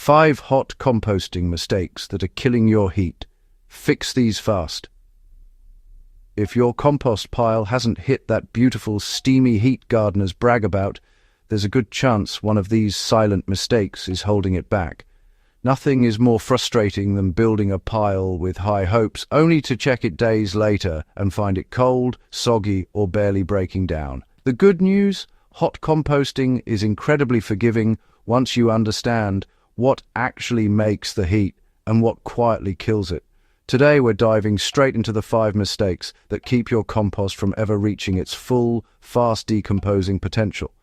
5 hot composting mistakes that are killing your heat. Fix these fast. If your compost pile hasn't hit that beautiful steamy heat gardeners brag about, there's a good chance one of these silent mistakes is holding it back. Nothing is more frustrating than building a pile with high hopes only to check it days later and find it cold, soggy, or barely breaking down. The good news? Hot composting is incredibly forgiving once you understand what actually makes the heat and what quietly kills it. Today we're diving straight into the 5 mistakes that keep your compost from ever reaching its full, fast decomposing potential.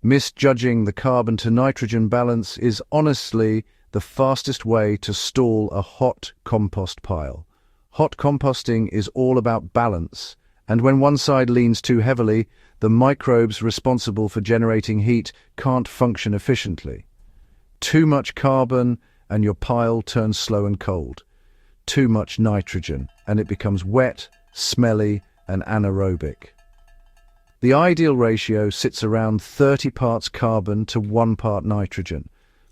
Misjudging the carbon to nitrogen balance is honestly the fastest way to stall a hot compost pile. Hot composting is all about balance, and when one side leans too heavily, the microbes responsible for generating heat can't function efficiently. Too much carbon and your pile turns slow and cold. Too much nitrogen and it becomes wet, smelly, and anaerobic. The ideal ratio sits around 30 parts carbon to 1 part nitrogen,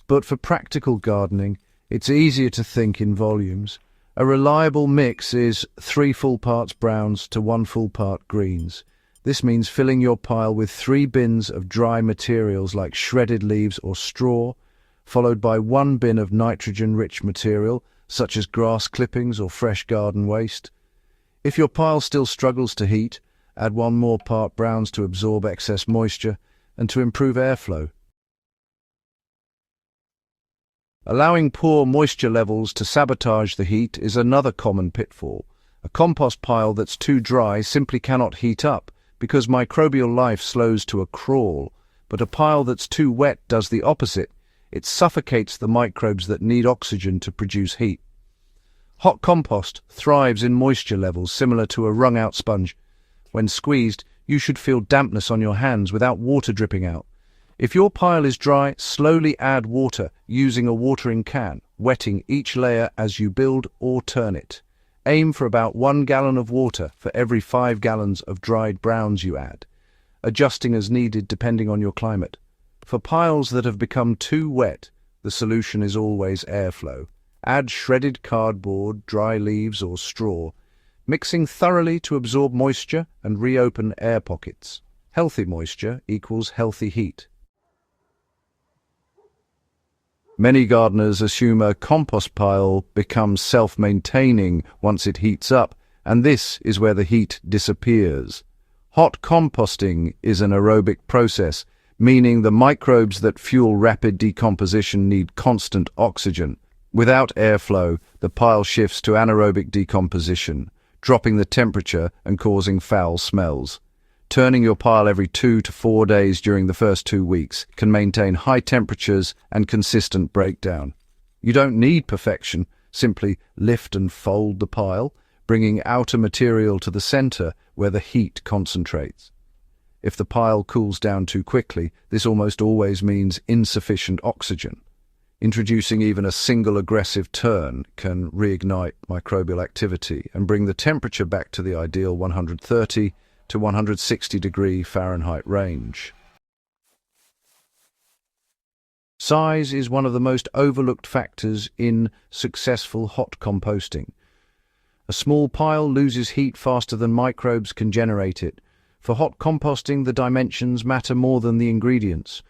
but for practical gardening, it's easier to think in volumes. A reliable mix is 3 full parts browns to 1 full part greens. This means filling your pile with 3 bins of dry materials like shredded leaves or straw, followed by 1 bin of nitrogen-rich material, such as grass clippings or fresh garden waste. If your pile still struggles to heat, add 1 more part browns to absorb excess moisture and to improve airflow. Allowing poor moisture levels to sabotage the heat is another common pitfall. A compost pile that's too dry simply cannot heat up because microbial life slows to a crawl, but a pile that's too wet does the opposite. It suffocates the microbes that need oxygen to produce heat. Hot compost thrives in moisture levels similar to a wrung-out sponge. When squeezed, you should feel dampness on your hands without water dripping out. If your pile is dry, slowly add water using a watering can, wetting each layer as you build or turn it. Aim for about 1 gallon of water for every 5 gallons of dried browns you add, adjusting as needed depending on your climate. For piles that have become too wet, the solution is always airflow. Add shredded cardboard, dry leaves or straw, mixing thoroughly to absorb moisture and reopen air pockets. Healthy moisture equals healthy heat. Many gardeners assume a compost pile becomes self-maintaining once it heats up, and this is where the heat disappears. Hot composting is an aerobic process, meaning the microbes that fuel rapid decomposition need constant oxygen. Without airflow, the pile shifts to anaerobic decomposition, dropping the temperature and causing foul smells. Turning your pile every 2 to 4 days during the first 2 weeks can maintain high temperatures and consistent breakdown. You don't need perfection, simply lift and fold the pile, bringing outer material to the center where the heat concentrates. If the pile cools down too quickly, this almost always means insufficient oxygen. Introducing even a single aggressive turn can reignite microbial activity and bring the temperature back to the ideal 130 to 160 degree Fahrenheit range. Size is one of the most overlooked factors in successful hot composting. A small pile loses heat faster than microbes can generate it. For hot composting, the dimensions matter more than the ingredients.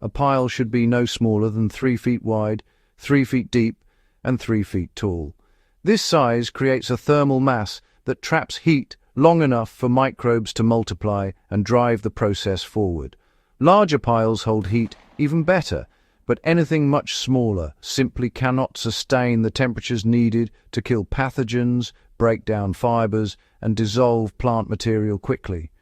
A pile should be no smaller than 3 feet wide, 3 feet deep, and 3 feet tall. This size creates a thermal mass that traps heat long enough for microbes to multiply and drive the process forward. Larger piles hold heat even better, but anything much smaller simply cannot sustain the temperatures needed to kill pathogens, break down fibers, and dissolve plant material quickly.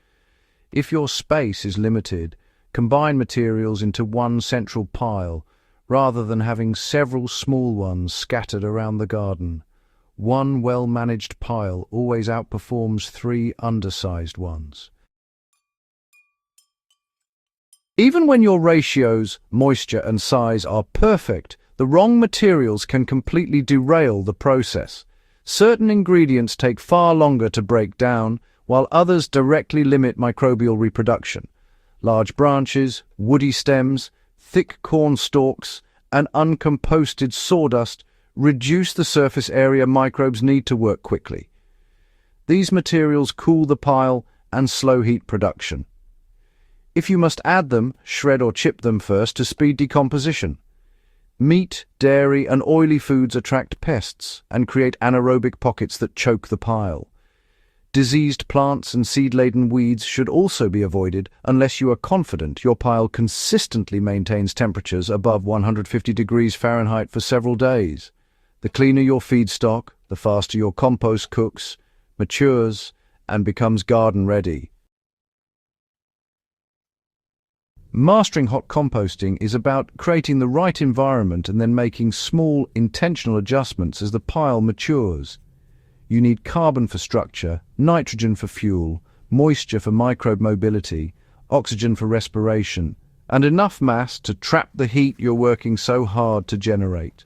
If your space is limited, combine materials into one central pile, rather than having several small ones scattered around the garden. One well-managed pile always outperforms 3 undersized ones. Even when your ratios, moisture and size are perfect, the wrong materials can completely derail the process. Certain ingredients take far longer to break down, while others directly limit microbial reproduction. Large branches, woody stems, thick corn stalks, and uncomposted sawdust reduce the surface area microbes need to work quickly. These materials cool the pile and slow heat production. If you must add them, shred or chip them first to speed decomposition. Meat, dairy, and oily foods attract pests and create anaerobic pockets that choke the pile. Diseased plants and seed-laden weeds should also be avoided unless you are confident your pile consistently maintains temperatures above 150 degrees Fahrenheit for several days. The cleaner your feedstock, the faster your compost cooks, matures, and becomes garden-ready. Mastering hot composting is about creating the right environment and then making small, intentional adjustments as the pile matures. You need carbon for structure, nitrogen for fuel, moisture for microbe mobility, oxygen for respiration, and enough mass to trap the heat you're working so hard to generate.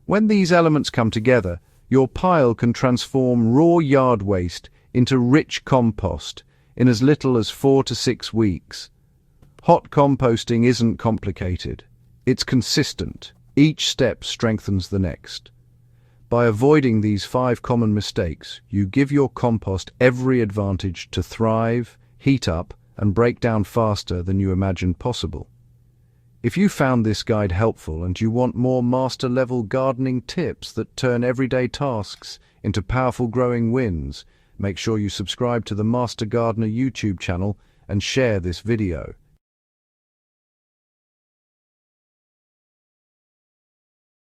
When these elements come together, your pile can transform raw yard waste into rich compost in as little as 4 to 6 weeks. Hot composting isn't complicated. It's consistent. Each step strengthens the next. By avoiding these 5 common mistakes, you give your compost every advantage to thrive, heat up, and break down faster than you imagined possible. If you found this guide helpful and you want more master-level gardening tips that turn everyday tasks into powerful growing wins, make sure you subscribe to the Master Gardener YouTube channel and share this video.